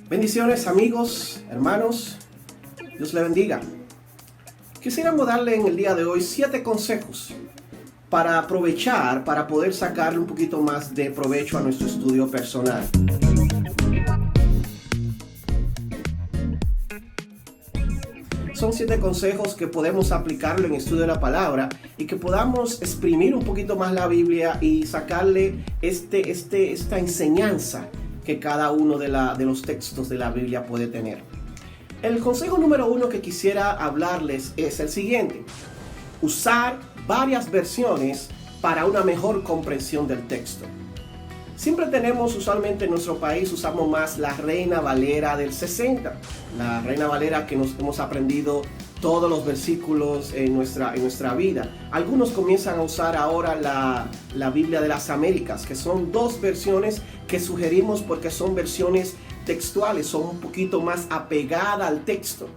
Bendiciones amigos, hermanos, Dios le bendiga. Quisiéramos darle en el día de hoy 7 consejos para aprovechar, para poder sacarle un poquito más de provecho a nuestro estudio personal. Son 7 consejos que podemos aplicarlo en el estudio de la palabra y que podamos exprimir un poquito más la Biblia y sacarle esta enseñanza que cada uno de los textos de la Biblia puede tener. El consejo número 1 que quisiera hablarles es el siguiente: usar varias versiones para una mejor comprensión del texto. Siempre tenemos, usualmente en nuestro país, usamos más la Reina Valera del 60. La Reina Valera que nos hemos aprendido todos los versículos en nuestra vida. Algunos comienzan a usar ahora la Biblia de las Américas, que son 2 versiones que sugerimos porque son versiones textuales, son un poquito más apegadas al texto.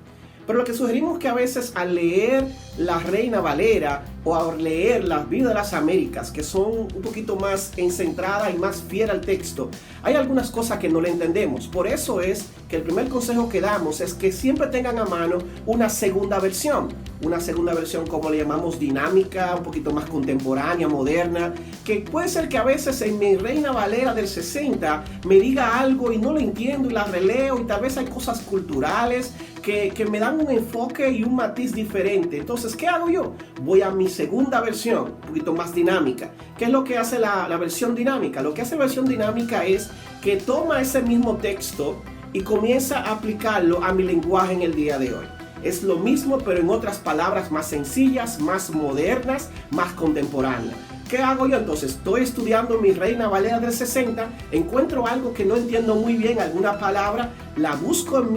Pero lo que sugerimos que a veces al leer la Reina Valera o al leer la Biblia de las Américas, que son un poquito más centradas y más fiel al texto, hay algunas cosas que no le entendemos. Por eso es que el primer consejo que damos es que siempre tengan a mano una segunda versión. Una segunda versión, como le llamamos, dinámica, un poquito más contemporánea, moderna, que puede ser que a veces en mi Reina Valera del 60 me diga algo y no lo entiendo y la releo, y tal vez hay cosas culturales que me dan un enfoque y un matiz diferente. Entonces, ¿qué hago yo? Voy a mi segunda versión, un poquito más dinámica. ¿Qué es lo que hace la versión dinámica? Lo que hace la versión dinámica es que toma ese mismo texto y comienza a aplicarlo a mi lenguaje en el día de hoy. Es lo mismo, pero en otras palabras más sencillas, más modernas, más contemporáneas. ¿Qué hago yo entonces? Estoy estudiando mi Reina Valera del 60, encuentro algo que no entiendo muy bien, alguna palabra, la busco en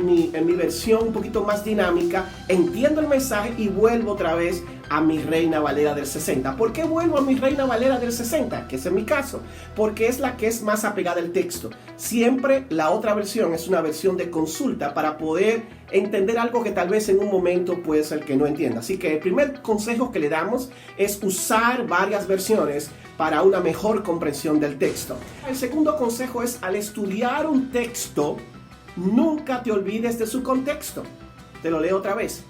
mi versión un poquito más dinámica, entiendo el mensaje y vuelvo otra vez a mi Reina Valera del 60. ¿Por qué vuelvo a mi Reina Valera del 60? Que ese es mi caso. Porque es la que es más apegada al texto. Siempre la otra versión es una versión de consulta para poder entender algo que tal vez en un momento puede ser que no entienda. Así que el primer consejo que le damos es usar varias versiones para una mejor comprensión del texto. El segundo consejo es: al estudiar un texto, nunca te olvides de su contexto. Te lo leo otra vez.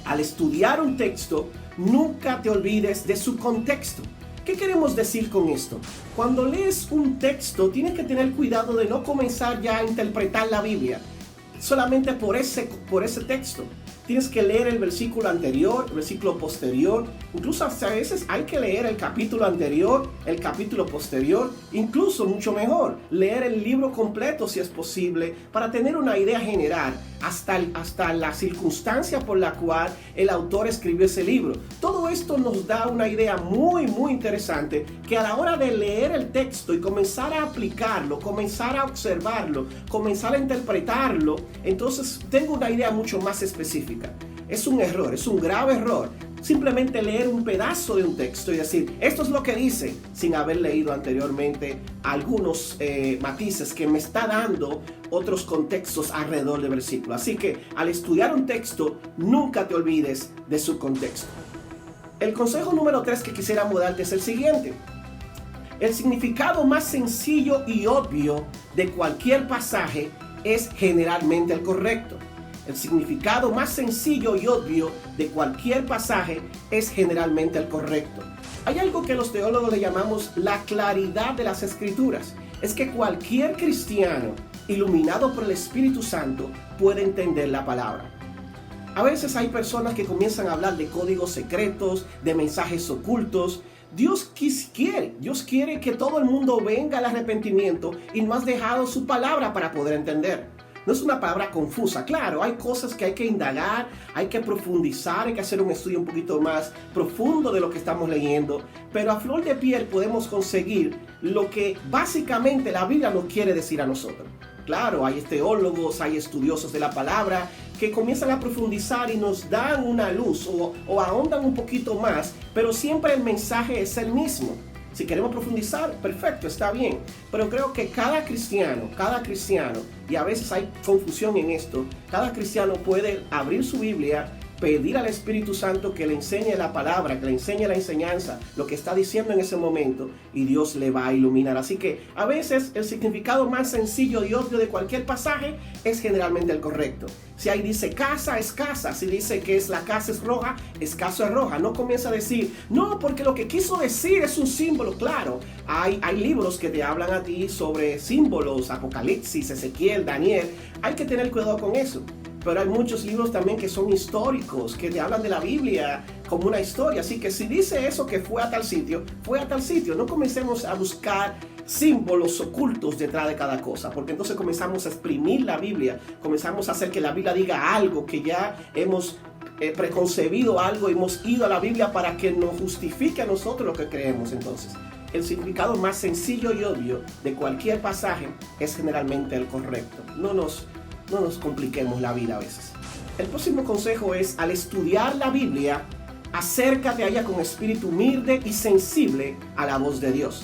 Al estudiar un texto, nunca te olvides de su contexto. ¿Qué queremos decir con esto? Cuando lees un texto, tienes que tener cuidado de no comenzar ya a interpretar la Biblia solamente por ese texto. Tienes que leer el versículo anterior, el versículo posterior. Incluso hasta a veces hay que leer el capítulo anterior, el capítulo posterior. Incluso, mucho mejor, leer el libro completo si es posible, para tener una idea general hasta la circunstancia por la cual el autor escribió ese libro. Todo esto nos da una idea muy, muy interesante, que a la hora de leer el texto y comenzar a aplicarlo, comenzar a observarlo, comenzar a interpretarlo, entonces tengo una idea mucho más específica. Es un error, es un grave error simplemente leer un pedazo de un texto y decir, esto es lo que dice, sin haber leído anteriormente algunos matices que me está dando otros contextos alrededor del versículo. Así que al estudiar un texto, nunca te olvides de su contexto. El consejo número 3 que quisiera darte es el siguiente: el significado más sencillo y obvio de cualquier pasaje es generalmente el correcto. El significado más sencillo y obvio de cualquier pasaje es generalmente el correcto. Hay algo que los teólogos le llamamos la claridad de las Escrituras. Es que cualquier cristiano iluminado por el Espíritu Santo puede entender la palabra. A veces hay personas que comienzan a hablar de códigos secretos, de mensajes ocultos. Dios quiere que todo el mundo venga al arrepentimiento y no has dejado su palabra para poder entender. No es una palabra confusa. Claro, hay cosas que hay que indagar, hay que profundizar, hay que hacer un estudio un poquito más profundo de lo que estamos leyendo. Pero a flor de piel podemos conseguir lo que básicamente la Biblia nos quiere decir a nosotros. Claro, hay teólogos, hay estudiosos de la palabra que comienzan a profundizar y nos dan una luz o ahondan un poquito más, pero siempre el mensaje es el mismo. Si queremos profundizar, perfecto, está bien. Pero creo que cada cristiano, y a veces hay confusión en esto, cada cristiano puede abrir su Biblia pedir al Espíritu Santo que le enseñe la palabra, que le enseñe la enseñanza, lo que está diciendo en ese momento, y Dios le va a iluminar. Así que a veces el significado más sencillo y obvio de cualquier pasaje es generalmente el correcto. Si ahí dice casa, es casa. Si dice que la casa es roja, es casa es roja. No comienza a decir, no, porque lo que quiso decir es un símbolo. Claro, hay libros que te hablan a ti sobre símbolos, Apocalipsis, Ezequiel, Daniel. Hay que tener cuidado con eso. Pero hay muchos libros también que son históricos, que te hablan de la Biblia como una historia. Así que si dice eso que fue a tal sitio, fue a tal sitio. No comencemos a buscar símbolos ocultos detrás de cada cosa, porque entonces comenzamos a exprimir la Biblia, comenzamos a hacer que la Biblia diga algo, que ya hemos preconcebido algo, hemos ido a la Biblia para que nos justifique a nosotros lo que creemos. Entonces, el significado más sencillo y obvio de cualquier pasaje es generalmente el correcto. No nos compliquemos la vida a veces. El próximo consejo es, al estudiar la Biblia, acércate a ella con espíritu humilde y sensible a la voz de Dios.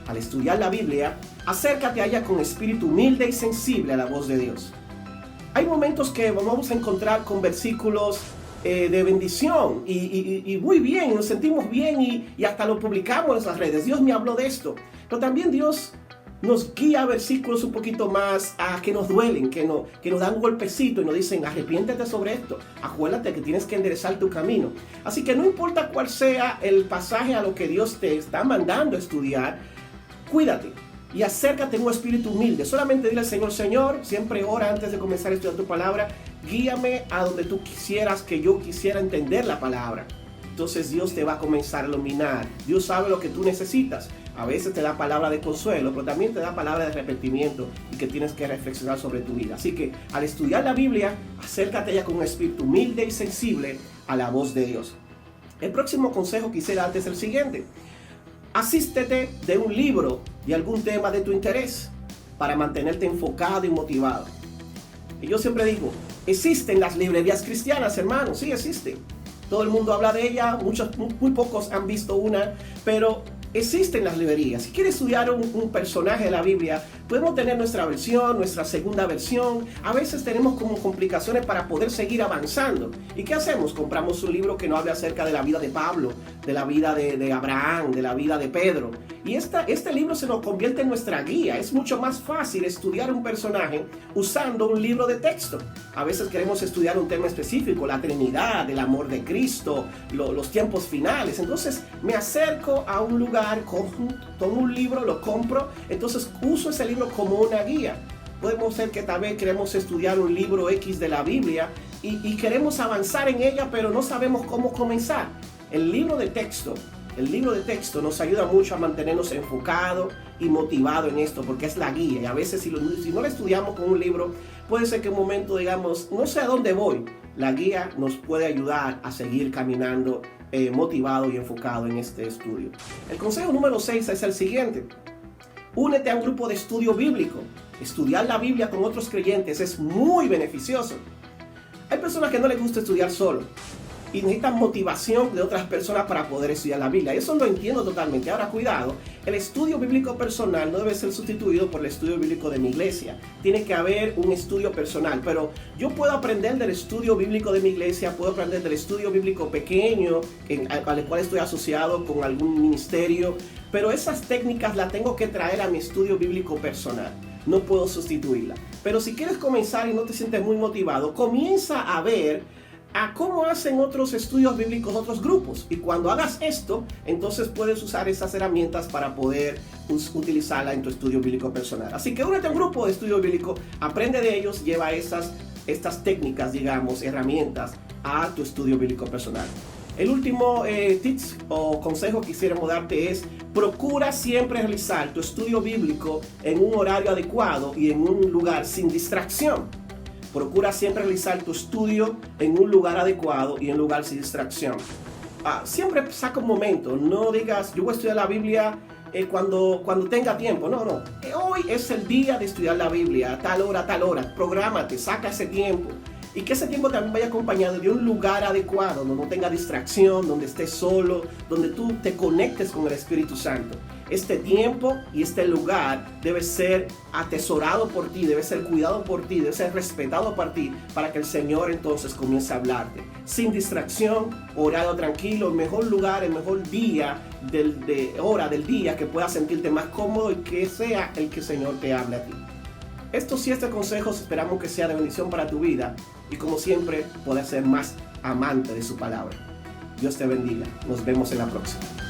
Al estudiar la Biblia, acércate a ella con espíritu humilde y sensible a la voz de Dios. Hay momentos que vamos a encontrar con versículos de bendición y muy bien, nos sentimos bien y hasta lo publicamos en las redes. Dios me habló de esto. Pero también Dios nos guía a versículos un poquito más que nos duelen, que nos dan un golpecito y nos dicen, arrepiéntete sobre esto, acuérdate que tienes que enderezar tu camino. Así que no importa cuál sea el pasaje a lo que Dios te está mandando a estudiar, cuídate y acércate en un espíritu humilde. Solamente dile al Señor, Señor, siempre ora antes de comenzar a estudiar tu palabra, guíame a donde tú quisieras que yo quisiera entender la palabra. Entonces Dios te va a comenzar a iluminar. Dios sabe lo que tú necesitas. A veces te da palabra de consuelo, pero también te da palabra de arrepentimiento y que tienes que reflexionar sobre tu vida. Así que al estudiar la Biblia, acércate a ella con un espíritu humilde y sensible a la voz de Dios. El próximo consejo que quisiera darte es el siguiente. Asístete de un libro de algún tema de tu interés para mantenerte enfocado y motivado. Y yo siempre digo, existen las librerías cristianas, hermanos, sí existen. Todo el mundo habla de ella, muy pocos han visto una, pero existen las librerías. Si quieres estudiar un personaje de la Biblia, podemos tener nuestra versión, nuestra segunda versión. A veces tenemos como complicaciones para poder seguir avanzando. ¿Y qué hacemos? Compramos un libro que nos hable acerca de la vida de Pablo, de la vida de Abraham, de la vida de Pedro. Y este libro se nos convierte en nuestra guía. Es mucho más fácil estudiar un personaje usando un libro de texto. A veces queremos estudiar un tema específico, la Trinidad, el amor de Cristo, los tiempos finales. Entonces me acerco a un lugar, tomo un libro, lo compro, entonces uso ese libro como una guía. Podemos ser que tal vez queremos estudiar un libro X de la Biblia y queremos avanzar en ella, pero no sabemos cómo comenzar. El libro de texto nos ayuda mucho a mantenernos enfocados y motivados en esto, porque es la guía. Y a veces si no lo estudiamos con un libro, puede ser que en un momento digamos, no sé a dónde voy. La guía nos puede ayudar a seguir caminando motivado y enfocado en este estudio. El consejo número 6 es el siguiente. Únete a un grupo de estudio bíblico. Estudiar la Biblia con otros creyentes es muy beneficioso. Hay personas que no les gusta estudiar solo y necesitan motivación de otras personas para poder estudiar la Biblia. Eso lo entiendo totalmente. Ahora, cuidado, el estudio bíblico personal no debe ser sustituido por el estudio bíblico de mi iglesia. Tiene que haber un estudio personal, pero yo puedo aprender del estudio bíblico de mi iglesia, puedo aprender del estudio bíblico pequeño al cual estoy asociado con algún ministerio, pero esas técnicas las tengo que traer a mi estudio bíblico personal. No puedo sustituirla. Pero si quieres comenzar y no te sientes muy motivado, comienza a ver a cómo hacen otros estudios bíblicos, otros grupos. Y cuando hagas esto, entonces puedes usar esas herramientas para poder utilizarla en tu estudio bíblico personal. Así que únete a un grupo de estudio bíblico, aprende de ellos, lleva estas técnicas, digamos, herramientas a tu estudio bíblico personal. El último tips o consejo que quisiéramos darte es: procura siempre realizar tu estudio bíblico en un horario adecuado y en un lugar sin distracción. Procura siempre realizar tu estudio en un lugar adecuado y en un lugar sin distracción. Siempre saca un momento, no digas yo voy a estudiar la Biblia cuando tenga tiempo. No. Hoy es el día de estudiar la Biblia, a tal hora. Prográmate, saca ese tiempo. Y que ese tiempo también vaya acompañado de un lugar adecuado, donde no tenga distracción, donde estés solo, donde tú te conectes con el Espíritu Santo. Este tiempo y este lugar debe ser atesorado por ti, debe ser cuidado por ti, debe ser respetado por ti, para que el Señor entonces comience a hablarte. Sin distracción, orado tranquilo, el mejor lugar, el mejor día, hora del día que puedas sentirte más cómodo y que sea el que el Señor te hable a ti. Estos 7 consejos esperamos que sea de bendición para tu vida y como siempre puedas ser más amante de su palabra. Dios te bendiga. Nos vemos en la próxima.